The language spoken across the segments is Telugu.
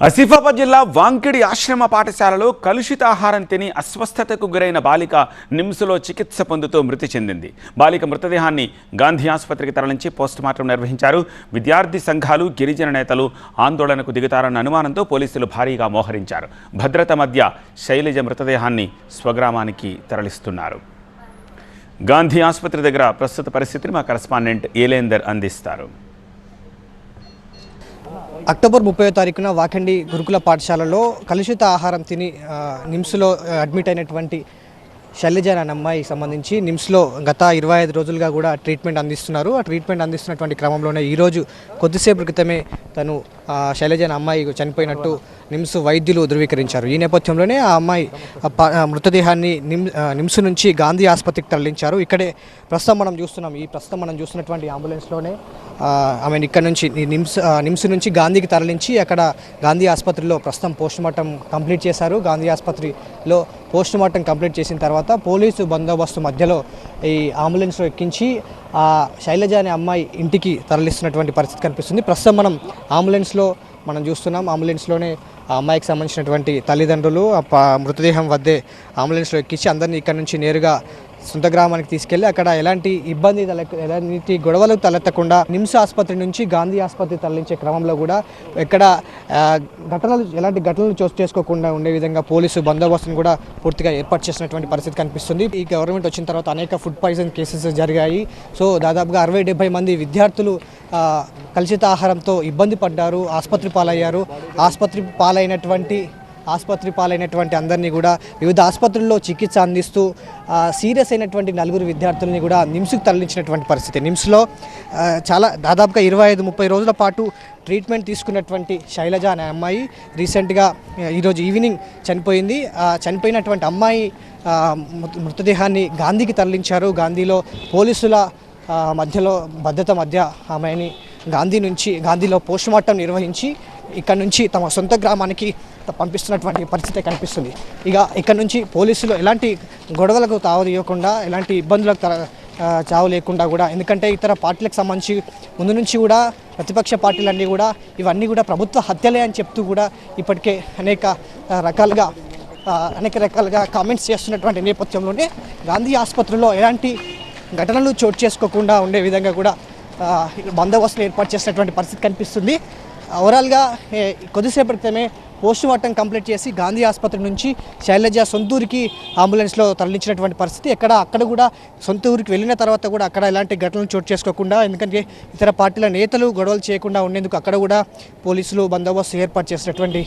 ఆసిఫాబాద్ జిల్లా వాంకిడి ఆశ్రమ పాఠశాలలో కలుషిత ఆహారం తిని అస్వస్థతకు గురైన బాలిక నిమ్స్లో చికిత్స పొందుతూ మృతి చెందింది. బాలిక మృతదేహాన్ని గాంధీ ఆసుపత్రికి తరలించి పోస్టుమార్టం నిర్వహించారు. విద్యార్థి సంఘాలు, గిరిజన నేతలు ఆందోళనకు దిగుతారన్న అనుమానంతో పోలీసులు భారీగా మోహరించారు. భద్రత మధ్య శైలజ మృతదేహాన్ని స్వగ్రామానికి తరలిస్తున్నారు. గాంధీ ఆసుపత్రి దగ్గర ప్రస్తుత పరిస్థితిని మా కరెస్పాండెంట్ ఏలేందర్ అందిస్తారు. అక్టోబర్ 30వ తారీఖున వాకండి గురుకుల పాఠశాలలో కలుషిత ఆహారం తిని నిమ్స్లో అడ్మిట్ అయినటువంటి శైలజ అనే అమ్మాయికి సంబంధించి నిమ్స్లో గత 25 రోజులుగా కూడా ట్రీట్మెంట్ అందిస్తున్నారు. ఆ ట్రీట్మెంట్ అందిస్తున్నటువంటి క్రమంలోనే ఈరోజు కొద్దిసేపు క్రితమే తను శైలజ అనే అమ్మాయి చనిపోయినట్టు నిమ్స్ వైద్యులు ధృవీకరించారు. ఈ నేపథ్యంలోనే ఆ అమ్మాయి మృతదేహాన్ని నిమ్స్ నుంచి గాంధీ ఆసుపత్రికి తరలించారు. ఇక్కడే ప్రస్తుతం మనం చూస్తున్నటువంటి అంబులెన్స్లోనే ఆమెను ఇక్కడ నుంచి నిమ్స్ నుంచి గాంధీకి తరలించి అక్కడ గాంధీ ఆసుపత్రిలో ప్రస్తుతం పోస్టుమార్టం కంప్లీట్ చేశారు. గాంధీ ఆసుపత్రిలో పోస్టుమార్టం కంప్లీట్ చేసిన తర్వాత పోలీసు బందోబస్తు మధ్యలో ఈ అంబులెన్స్లో ఎక్కించి శైలజ అనే అమ్మాయి ఇంటికి తరలిస్తున్నటువంటి పరిస్థితి కనిపిస్తుంది. ప్రస్తుతం మనం అంబులెన్స్లో చూస్తున్నాం. అంబులెన్స్లోనే ఆ అమ్మాయికి సంబంధించినటువంటి తల్లిదండ్రులు మృతదేహం వద్దే అంబులెన్స్లో ఎక్కించి అందరినీ ఇక్కడ నుంచి నేరుగా సొంత గ్రామానికి తీసుకెళ్లి అక్కడ ఎలాంటి గొడవలు తలెత్తకుండా నిమ్స్ ఆసుపత్రి నుంచి గాంధీ ఆసుపత్రి తరలించే క్రమంలో కూడా ఎక్కడ ఎలాంటి ఘటనలు చోటు చేసుకోకుండా ఉండే విధంగా పోలీసు బందోబస్తును కూడా పూర్తిగా ఏర్పాటు చేసినటువంటి పరిస్థితి కనిపిస్తుంది. ఈ గవర్నమెంట్ వచ్చిన తర్వాత అనేక ఫుడ్ పాయిజన్ కేసెస్ జరిగాయి. సో దాదాపుగా 60-70 మంది విద్యార్థులు కలుషిత ఆహారంతో ఇబ్బంది పడ్డారు, ఆసుపత్రి పాలైనటువంటి అందరినీ కూడా వివిధ ఆసుపత్రుల్లో చికిత్స అందిస్తూ సీరియస్ అయినటువంటి 4 విద్యార్థులని కూడా నిమ్స్కి తరలించినటువంటి పరిస్థితి. నిమ్స్లో దాదాపుగా 25-30 రోజుల పాటు ట్రీట్మెంట్ తీసుకున్నటువంటి శైలజ అనే అమ్మాయి రీసెంట్గా ఈరోజు ఈవినింగ్ చనిపోయింది. చనిపోయినటువంటి అమ్మాయి మృతదేహాన్ని గాంధీకి తరలించారు. గాంధీలో పోలీసుల భద్రత మధ్య ఆమెని గాంధీలో పోస్టుమార్టం నిర్వహించి ఇక్కడ నుంచి తమ సొంత గ్రామానికి పంపిస్తున్నటువంటి పరిస్థితి కనిపిస్తుంది. ఇక్కడ నుంచి పోలీసులు ఎలాంటి గొడవలకు తావదీయకుండా, ఎలాంటి ఇబ్బందులకు చావు లేకుండా కూడా, ఎందుకంటే ఇతర పార్టీలకు సంబంధించి ముందు నుంచి కూడా ప్రతిపక్ష పార్టీలన్నీ కూడా ఇవన్నీ కూడా ప్రభుత్వ హత్యలే అని చెప్తూ కూడా ఇప్పటికే అనేక రకాలుగా కామెంట్స్ చేస్తున్నటువంటి నేపథ్యంలోనే గాంధీ ఆసుపత్రిలో ఎలాంటి ఘటనలు చోటు చేసుకోకుండా ఉండే విధంగా కూడా బందోబస్తులు ఏర్పాటు చేసినటువంటి పరిస్థితి కనిపిస్తుంది. ఓవరాల్గా కొద్దిసేపటి క్రితమే పోస్టుమార్టం కంప్లీట్ చేసి గాంధీ ఆసుపత్రి నుంచి శైలజ సొంతూరికి అంబులెన్స్లో తరలించినటువంటి పరిస్థితి. అక్కడ కూడా సొంత ఊరికి వెళ్ళిన తర్వాత కూడా అక్కడ ఎలాంటి ఘటనలు చోటు చేసుకోకుండా, ఎందుకంటే ఇతర పార్టీల నేతలు గొడవలు చేయకుండా ఉండేందుకు అక్కడ కూడా పోలీసులు బందోబస్తు ఏర్పాటు చేసినటువంటి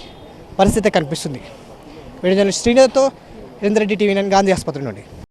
పరిస్థితి కనిపిస్తుంది. వీడియో జర్నలిస్ట్ శ్రీనివాస్తో రేందర్ రెడ్డి, టీవీ 9 గాంధీ ఆసుపత్రి నుండి.